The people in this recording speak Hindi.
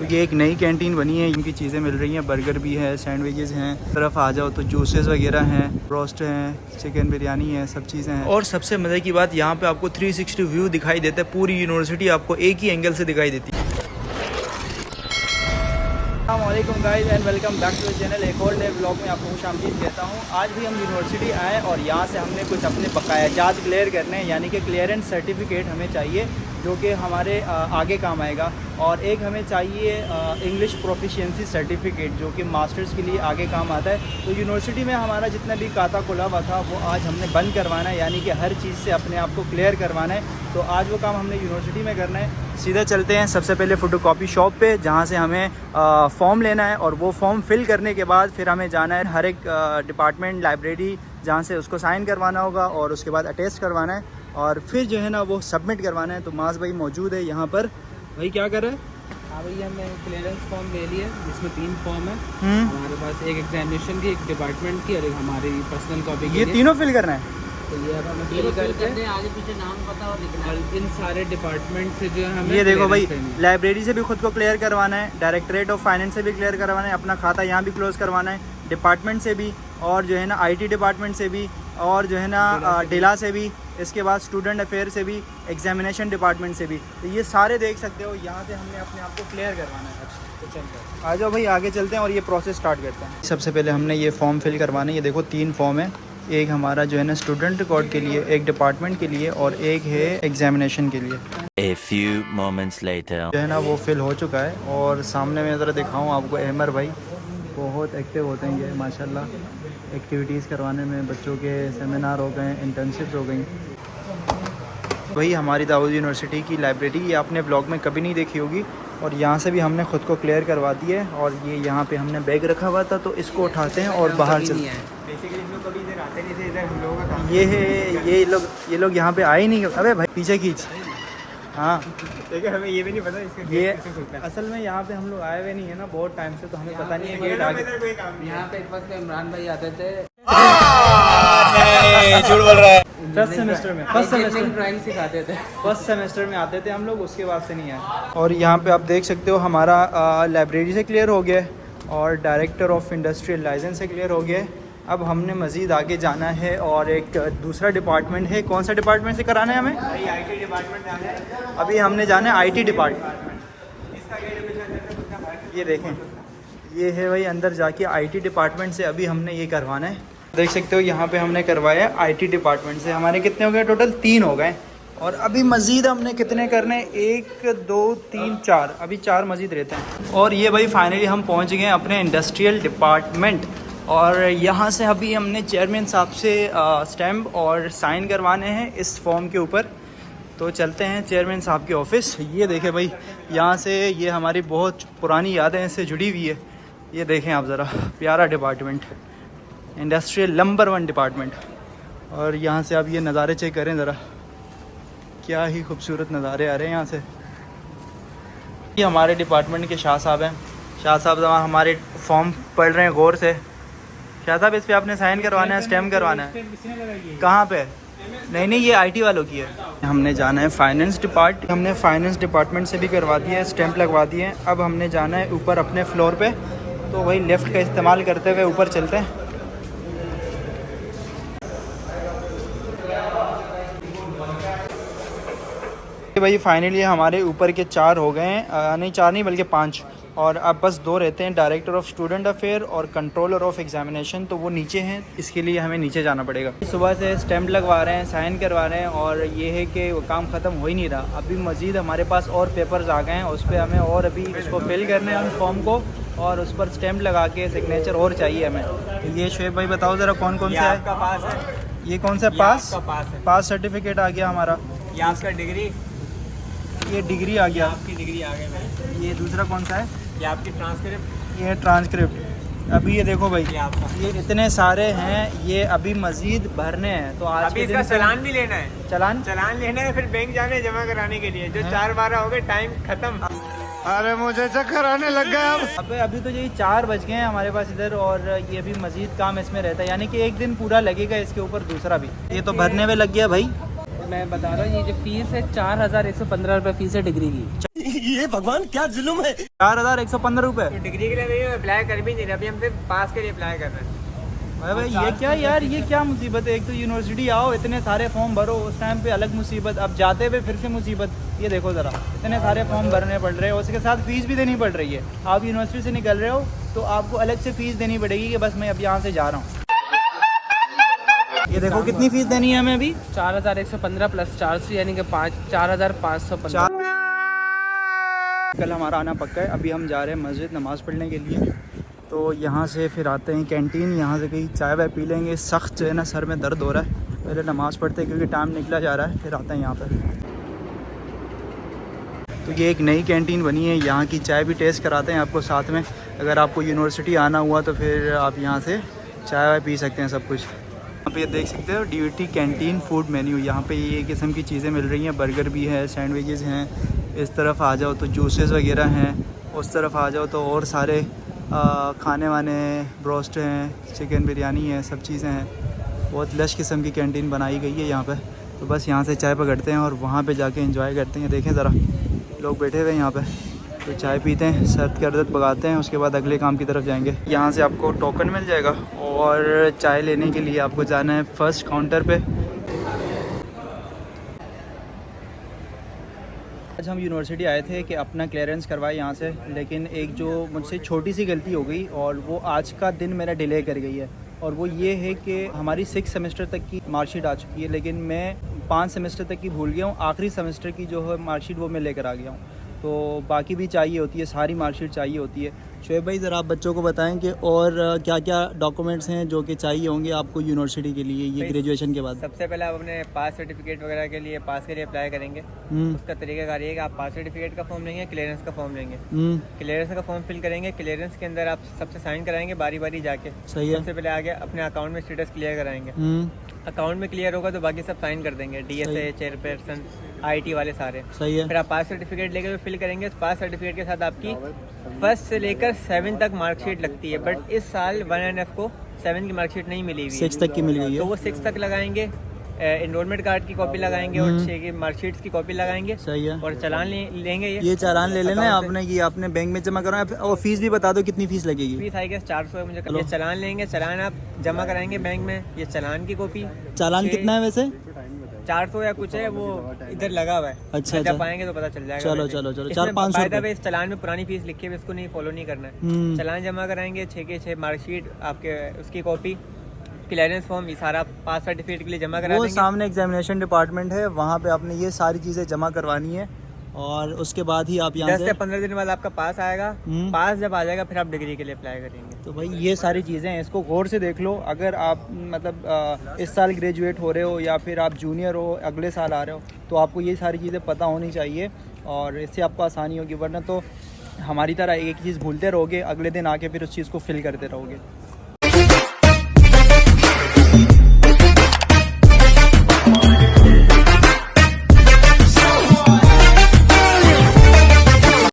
तो ये एक नई कैंटीन बनी है, इनकी चीज़ें मिल रही हैं, बर्गर भी है, सैंडविचेस हैं, तरफ आ जाओ तो जूसेस वगैरह हैं, रोस्ट हैं, चिकन बिरयानी है, सब चीज़ें हैं। और सबसे मज़े की बात यहाँ पे आपको 360 व्यू दिखाई देता है, पूरी यूनिवर्सिटी आपको एक ही एंगल से दिखाई देती है। अस्सलामुअलैकुम guys and welcome back to the channel. एक और नए व्लॉग में आपको खुशामदीद कहता हूँ। आज भी हम यूनिवर्सिटी आए और यहाँ से हमने कुछ अपने बकायाजात क्लियर करने हैं, यानी कि क्लियरेंस सर्टिफिकेट हमें चाहिए जो कि हमारे आगे काम आएगा। और एक हमें चाहिए इंग्लिश प्रोफिशिएंसी सर्टिफिकेट जो कि मास्टर्स के लिए आगे काम आता है। तो यूनिवर्सिटी में हमारा जितना भी खाता खुला हुआ था वो आज हमने बंद करवाना है, यानी कि हर चीज़ से अपने आप को क्लियर करवाना है। तो आज वो काम हमने यूनिवर्सिटी में करना है। सीधा चलते हैं सबसे पहले फ़ोटोकॉपी शॉप पे, जहाँ से हमें फॉर्म लेना है और वो फॉर्म फिल करने के बाद फिर हमें जाना है हर एक डिपार्टमेंट लाइब्रेरी, जहाँ से उसको साइन करवाना होगा और उसके बाद अटेस्ट करवाना है और फिर जो है ना वो सबमिट करवाना है। तो मास भाई मौजूद है यहाँ पर। भाई क्या कर रहे हैं? हाँ भैया, हमने क्लियरेंस फॉर्म ले लिया जिसमें 3 फॉर्म है हमारे पास, एक एग्जामिनेशन की, एक डिपार्टमेंट की और एक हमारी पर्सनल कॉपी की। ये तीनों फिल करना है? तो ये अब हमें फिल करके आगे पीछे नाम पता और लिखना है इन सारे डिपार्टमेंट से जो है हमें। ये देखो भाई, लाइब्रेरी से भी खुद को क्लियर करवाना है, डायरेक्टरेट ऑफ फाइनेंस से भी क्लियर करवाना है, अपना खाता यहाँ भी क्लोज करवाना है, डिपार्टमेंट से भी, और जो है ना IT डिपार्टमेंट से भी, और जो है ना डिला से भी, इसके बाद स्टूडेंट अफेयर से भी, एग्जामिनेशन डिपार्टमेंट से भी। तो ये सारे देख सकते हो, यहाँ से हमने अपने आप को क्लियर करवाना है। तो चलते आ जाओ भाई, आगे चलते हैं और ये प्रोसेस स्टार्ट करते हैं। सबसे पहले हमने ये फॉर्म फिल करवाना है। ये देखो 3 फॉर्म है, एक हमारा जो है ना स्टूडेंट रिकॉर्ड के लिए, एक डिपार्टमेंट के लिए और एक है एग्जामिनेशन के लिए। A few moments later जो है ना वो फिल हो चुका है। और सामने मैं ज़रा दिखाऊँ आपको, अहमर भाई बहुत एक्टिव होते हैं ये माशाल्लाह। एक्टिविटीज़ करवाने में, बच्चों के सेमिनार हो गए, इंटर्नशिप्स हो गई। वही हमारी दाऊद यूनिवर्सिटी की लाइब्रेरी, ये आपने ब्लॉग में कभी नहीं देखी होगी। और यहाँ से भी हमने ख़ुद को क्लियर करवा दिया है। और ये यहाँ पे हमने बैग रखा हुआ था तो इसको उठाते हैं और बाहर चलते हैं। ये लोग यहाँ पे आए नहीं। अबे भाई पीछे खींच। हाँ देखिए, हमें ये भी नहीं पता इसका ये असल में यहाँ पे हम लोग आए हुए नहीं है ना बहुत टाइम से, तो हमें पता नहीं है गेट आगे। यहाँ पे एक वक्त इमरान भाई आते थे। झूठ बोल रहा है। फर्स्ट सेमेस्टर में ड्राइंग सिखाते थे। फर्स्ट सेमेस्टर में आते थे हम लोग, उसके बाद से नहीं आए। और यहाँ पे आप देख सकते हो हमारा लाइब्रेरी से क्लियर हो गया और डायरेक्टर ऑफ इंडस्ट्रियल लाइसेंस से क्लियर हो गया। अब हमने मज़ीद आगे जाना है और एक दूसरा डिपार्टमेंट है। कौन सा डिपार्टमेंट से कराना है हमें? IT डिपार्टमेंट जाना है। अभी हमने जाना है IT डिपार्टमेंट। ये देखें, ये है भाई अंदर जाके IT डिपार्टमेंट से अभी हमने ये करवाना है। देख सकते हो यहाँ पे हमने करवाया IT डिपार्टमेंट से। हमारे कितने हो गए टोटल? 3 हो गए। और अभी मज़ीद हमने कितने करने? 1 2 3 4, अभी 4 मज़ीद रहते हैं। और ये भाई फाइनली हम पहुँच गए अपने इंडस्ट्रियल डिपार्टमेंट। और यहाँ से अभी हमने चेयरमैन साहब से स्टैम्प और साइन करवाने हैं इस फॉर्म के ऊपर। तो चलते हैं चेयरमैन साहब के ऑफ़िस। ये देखें भाई, यहाँ से ये हमारी बहुत पुरानी यादें इससे जुड़ी हुई है। ये देखें आप ज़रा, प्यारा डिपार्टमेंट, इंडस्ट्रियल नंबर 1 डिपार्टमेंट। और यहाँ से आप ये नज़ारे चेक करें ज़रा, क्या ही खूबसूरत नज़ारे आ रहे हैं यहाँ से। ये हमारे डिपार्टमेंट के शाह साहब हैं। शाह साहब हमारे फॉर्म पढ़ रहे हैं गौर से। शाह साहब, इस पे आपने साइन करवाना है, स्टैम्प करवाना है। कहाँ पे? नहीं, ये IT वालों की है। हमने जाना है फाइनेंस डिपार्ट। हमने फाइनेंस डिपार्टमेंट से भी करवा दिया है, स्टैम्प लगवा दिए हैं। अब हमने जाना है ऊपर अपने फ्लोर पे, तो वही लेफ़्ट का इस्तेमाल करते हुए ऊपर चलते हैं। भाई फाइनली हमारे ऊपर के 4 हो गए हैं, नहीं 4 नहीं बल्कि 5, और अब बस 2 रहते हैं, डायरेक्टर ऑफ स्टूडेंट अफेयर और कंट्रोलर ऑफ एग्जामिनेशन। तो वो नीचे हैं, इसके लिए हमें नीचे जाना पड़ेगा। सुबह से स्टैम्प लगवा रहे हैं, साइन करवा रहे हैं, और ये है कि वो काम ख़त्म हो ही नहीं रहा। अभी मज़ीद हमारे पास और पेपर्स आ गए हैं, उस पर हमें और अभी इसको फिल करने हैं फॉर्म को, और उस पर स्टैम्प लगा के सिग्नेचर और चाहिए हमें। ये शुएब भाई बताओ ज़रा कौन कौन सा है? पास है। ये कौन सा? पास सर्टिफिकेट आ गया हमारा। ये आपका डिग्री, ये डिग्री आ गया, आपकी डिग्री आ गई। ये दूसरा कौन सा है? ये आपकी ट्रांसक्रिप्ट, ये ट्रांसक्रिप्ट। अभी ये देखो भाई, ये इतने सारे हैं, ये अभी मज़ीद भरने हैं। तो आज अभी इसका चालान भी लेना है। चालान लेना है, फिर बैंक जाना है जमा कराने के लिए। जो 4-12 हो गए, टाइम खत्म। अरे मुझे चक्कर आने लग गया अब। अभी तो यही 4 बज गए हैं हमारे पास इधर, और ये भी मज़ीद काम इसमें रहता है, यानी कि एक दिन पूरा लगेगा इसके ऊपर दूसरा भी। ये तो भरने में लग गया भाई। मैं बता रहा हूँ, ये जो फीस है 4115 रुपये फीस है डिग्री की। ये भगवान क्या जुल्म है। 4115 रुपये। तो डिग्री के लिए अप्लाई कर भी नहीं रहे, अभी हम सिर्फ पास के लिए अप्लाई कर रहे हैं। भाई ये क्या यार, ये क्या मुसीबत है। एक तो यूनिवर्सिटी आओ, इतने सारे फॉर्म भरो, उस टाइम पे अलग मुसीबत, अब जाते हुए फिर से मुसीबत। ये देखो ज़रा, इतने सारे फॉर्म भरने पड़ रहे हैं, उसके साथ फ़ीस भी देनी पड़ रही है। आप यूनिवर्सिटी से निकल रहे हो तो आपको अलग से फ़ीस देनी पड़ेगी कि बस मैं अब यहाँ से जा रहा हूँ। ये देखो कितनी फ़ीस देनी है हमें अभी, 4115 प्लस 400 यानी कि 4515। कल हमारा आना पक्का है। अभी हम जा रहे हैं मस्जिद नमाज़ पढ़ने के लिए, तो यहाँ से फिर आते हैं कैंटीन, यहाँ से कहीं चाय वाय पी लेंगे। सख्त जो है ना सर में दर्द हो रहा है, पहले नमाज़ पढ़ते हैं क्योंकि टाइम निकला जा रहा है, फिर आते हैं यहाँ पर। तो ये एक नई कैंटीन बनी है, यहाँ की चाय भी टेस्ट कराते हैं आपको साथ में। अगर आपको यूनिवर्सिटी आना हुआ तो फिर आप यहाँ से चाय वाय पी सकते हैं सब कुछ। यहाँ पे देख सकते हो DUT कैंटीन फूड मेन्यू, यहाँ पे ये किस्म की चीज़ें मिल रही हैं। बर्गर भी है, सैंडविचेस हैं। इस तरफ आ जाओ तो जूसेस वगैरह हैं, उस तरफ आ जाओ तो और सारे खाने वाने, ब्रोस्ट हैं, चिकन बिरयानी है, सब चीज़ें हैं। बहुत लश किस्म की कैंटीन बनाई गई है यहाँ पे। तो बस यहाँ से चाय पकड़ते हैं और वहाँ पे जाके एंजॉय करते हैं। देखें ज़रा, लोग बैठे हुए हैं यहाँ पे, तो चाय पीते हैं, सर की दर्द भगाते हैं, उसके बाद अगले काम की तरफ जाएंगे। यहाँ से आपको टोकन मिल जाएगा और चाय लेने के लिए आपको जाना है फर्स्ट काउंटर पे। आज हम यूनिवर्सिटी आए थे कि अपना क्लियरेंस करवाए यहाँ से, लेकिन एक जो मुझसे छोटी सी गलती हो गई और वो आज का दिन मेरा डिले कर गई है। और वो ये है कि हमारी 6 सेमेस्टर तक की मार्कशीट आ चुकी है, लेकिन मैं 5 सेमेस्टर तक की भूल गया हूँ। आखिरी सेमेस्टर की जो है मार्कशीट वो मैं लेकर आ गया हूँ, तो बाकी भी चाहिए होती है, सारी मार्कशीट चाहिए होती है। शोएब भाई ज़रा आप बच्चों को बताएं कि और क्या क्या डॉक्यूमेंट्स हैं जो कि चाहिए होंगे आपको यूनिवर्सिटी के लिए ये ग्रेजुएशन के बाद। सबसे पहले आप अपने पास सर्टिफिकेट वगैरह के लिए पास के लिए अप्लाई करेंगे। उसका तरीकाकार ये है कि आप पास सर्टिफिकेट का फॉर्म लेंगे, क्लियरेंस का फॉर्म लेंगे। क्लियरेंस का फॉर्म फिल करेंगे, क्लियरेंस के अंदर आप सबसे साइन कराएंगे बारी बारी जाके। सही है। सबसे पहले आगे अपने अकाउंट में स्टेटस क्लियर कराएंगे। अकाउंट में क्लियर होगा तो बाकी सब साइन कर देंगे, DSA, चेयरपर्सन, IT वाले सारे। सही है। फिर आप पास सर्टिफिकेट लेकर फिल करेंगे। पास सर्टिफिकेट के साथ आपकी 1st से लेकर 7 तक मार्कशीट लगती है, बट इस साल 1NF को 7 की मार्कशीट नहीं मिली हुई है, 6 तक की मिल गई है, तो वो 6 तक लगाएंगे। एनरोलमेंट कार्ड की कॉपी लगाएंगे और 6 की मार्कशीट्स की कॉपी लगाएंगे। सही है। और चालान लेंगे। ये चालान ले लेना है आपने कि आपने बैंक में जमा करना है। और फीस भी बता दो कितनी फीस लगेगी। फीस आई गेस 400 है मुझे। ये चालान लेंगे, चालान आप जमा कराएंगे बैंक में, ये चालान की कॉपी। चालान कितना है वैसे? 400 या कुछ है, वो इधर लगा हुआ है। अच्छा, जब पाएंगे तो पता चल जाएगा। चलो 400-500। इस चालान में पुरानी फीस लिखी है, इसको नहीं फॉलो नहीं करना है। चालान जमा कराएंगे, 6 के 6 मार्कशीट, आपके उसकी कॉपी, क्लियरेंस फॉर्म, ये सारा पास सर्टिफिकेट के लिए जमा करा देंगे। वो सामने एग्जामिनेशन डिपार्टमेंट है, वहाँ पे आपने ये सारी चीज़ें जमा करवानी है और उसके बाद ही आप यहाँ 10 से 15 दिन बाद आपका पास आएगा। पास जब आ जाएगा फिर आप डिग्री के लिए अप्लाई करेंगे। तो भाई ये सारी चीज़ें हैं, इसको गौर से देख लो। अगर आप मतलब इस साल ग्रेजुएट हो रहे हो या फिर आप जूनियर हो, अगले साल आ रहे हो, तो आपको ये सारी चीज़ें पता होनी चाहिए और इससे आपको आसानी होगी। वरना तो हमारी तरह एक चीज़ भूलते रहोगे, अगले दिन आके फिर उस चीज़ को फिल करते रहोगे।